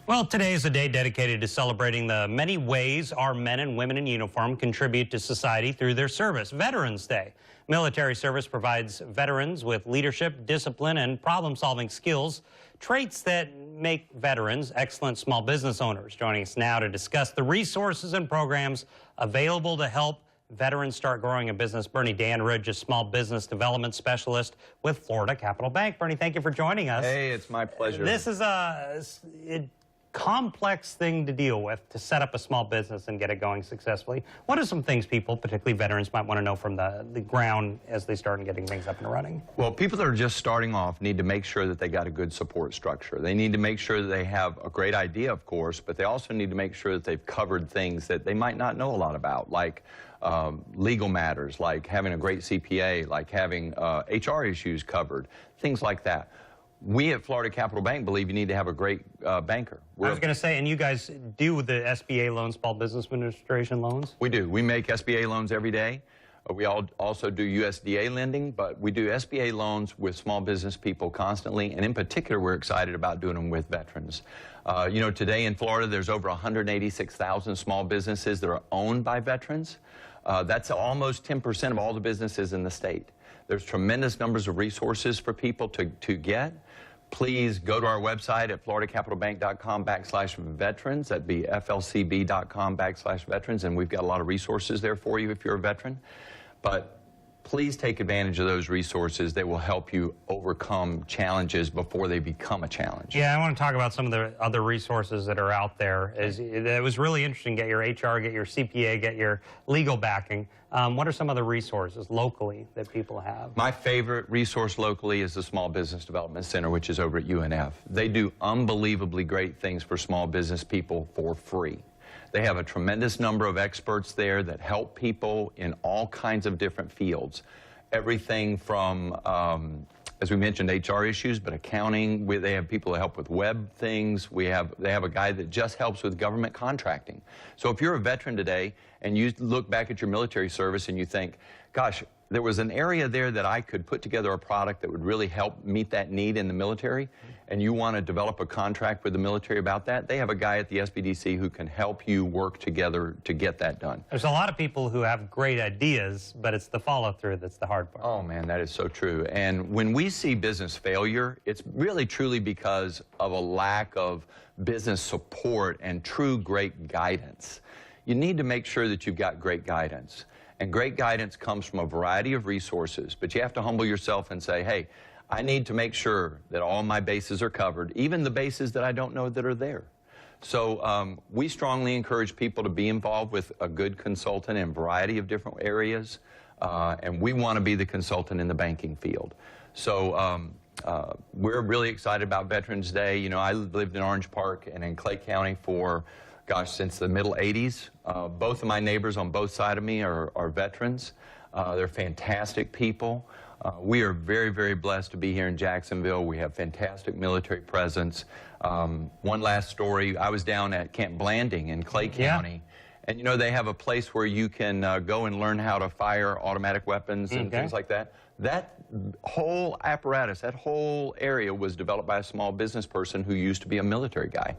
Well, today is a day dedicated to celebrating the many ways our men and women in uniform contribute to society through their service. Veterans Day. Military service provides veterans with leadership, discipline, and problem-solving skills, traits that make veterans excellent small business owners. Joining us now to discuss the resources and programs available to help veterans start growing a business, Bernie Danridge, a small business development specialist with Florida Capital Bank. Bernie, thank you for joining us. Hey, it's my pleasure. This is a complex thing to deal with, to set up a small business and get it going successfully. What are some things people, particularly veterans, might want to know from the ground as they start getting things up and running? Well, people that are just starting off need to make sure that they got a good support structure. They need to make sure that they have a great idea, of course, but they also need to make sure that they've covered things that they might not know a lot about, like legal matters, like having a great CPA, like having HR issues covered, things like that. We at Florida Capital Bank believe you need to have a great banker. I was going to say, and you guys do the SBA loans, Small Business Administration loans? We do. We make SBA loans every day. We also do USDA lending, but we do SBA loans with small business people constantly, and in particular, we're excited about doing them with veterans. You know, today in Florida, there's over 186,000 small businesses that are owned by veterans. That's almost 10% of all the businesses in the state. There's tremendous numbers of resources for people to get. Please go to our website at floridacapitalbank.com/veterans. That'd be flcb.com/veterans, and we've got a lot of resources there for you if you're a veteran. But please take advantage of those resources. They will help you overcome challenges before they become a challenge. Yeah, I want to talk about some of the other resources that are out there. It was really interesting. Get your HR, get your CPA, get your legal backing. What are some other resources locally that people have? My favorite resource locally is the Small Business Development Center, which is over at UNF. They do unbelievably great things for small business people for free. They have a tremendous number of experts there that help people in all kinds of different fields. Everything from, as we mentioned, HR issues, but accounting. They have people that help with web things. They have a guy that just helps with government contracting. So if you're a veteran today and you look back at your military service and you think, gosh, there was an area there that I could put together a product that would really help meet that need in the military, and you want to develop a contract with the military about that, they have a guy at the SBDC who can help you work together to get that done. There's a lot of people who have great ideas, but it's the follow-through that's the hard part. Oh, man, that is so true. And when we see business failure, it's really truly because of a lack of business support and true great guidance. You need to make sure that you've got great guidance. And great guidance comes from a variety of resources, but you have to humble yourself and say, hey, I need to make sure that all my bases are covered, even the bases that I don't know that are there. So we strongly encourage people to be involved with a good consultant in a variety of different areas, and we want to be the consultant in the banking field. So we're really excited about Veterans Day. You know, I lived in Orange Park and in Clay County for, gosh, since the middle 80s. Both of my neighbors on both sides of me are veterans. They're fantastic people. We are very, very blessed to be here in Jacksonville. We have fantastic military presence. One last story, I was down at Camp Blanding in Clay County. And you know, they have a place where you can go and learn how to fire automatic weapons and things like that. That whole apparatus, that whole area was developed by a small business person who used to be a military guy.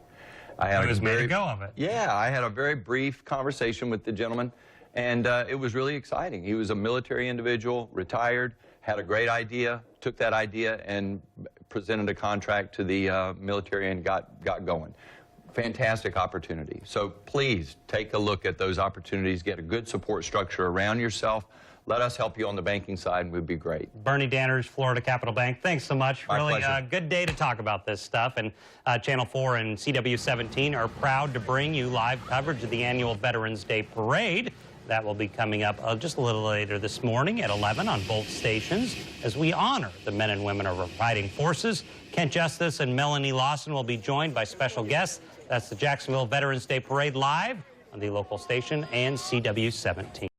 I was made a go of it. Yeah, I had a very brief conversation with the gentleman, and it was really exciting. He was a military individual, retired, had a great idea, took that idea and presented a contract to the military and got going. Fantastic opportunity. So please take a look at those opportunities, get a good support structure around yourself. Let us help you on the banking side, and we'd be great. Bernie Danridge, Florida Capital Bank, thanks so much. My really pleasure. Good day to talk about this stuff. And Channel 4 and CW17 are proud to bring you live coverage of the annual Veterans Day Parade. That will be coming up just a little later this morning at 11 on both stations as we honor the men and women of our fighting forces. Kent Justice and Melanie Lawson will be joined by special guests. That's the Jacksonville Veterans Day Parade live on the local station and CW17.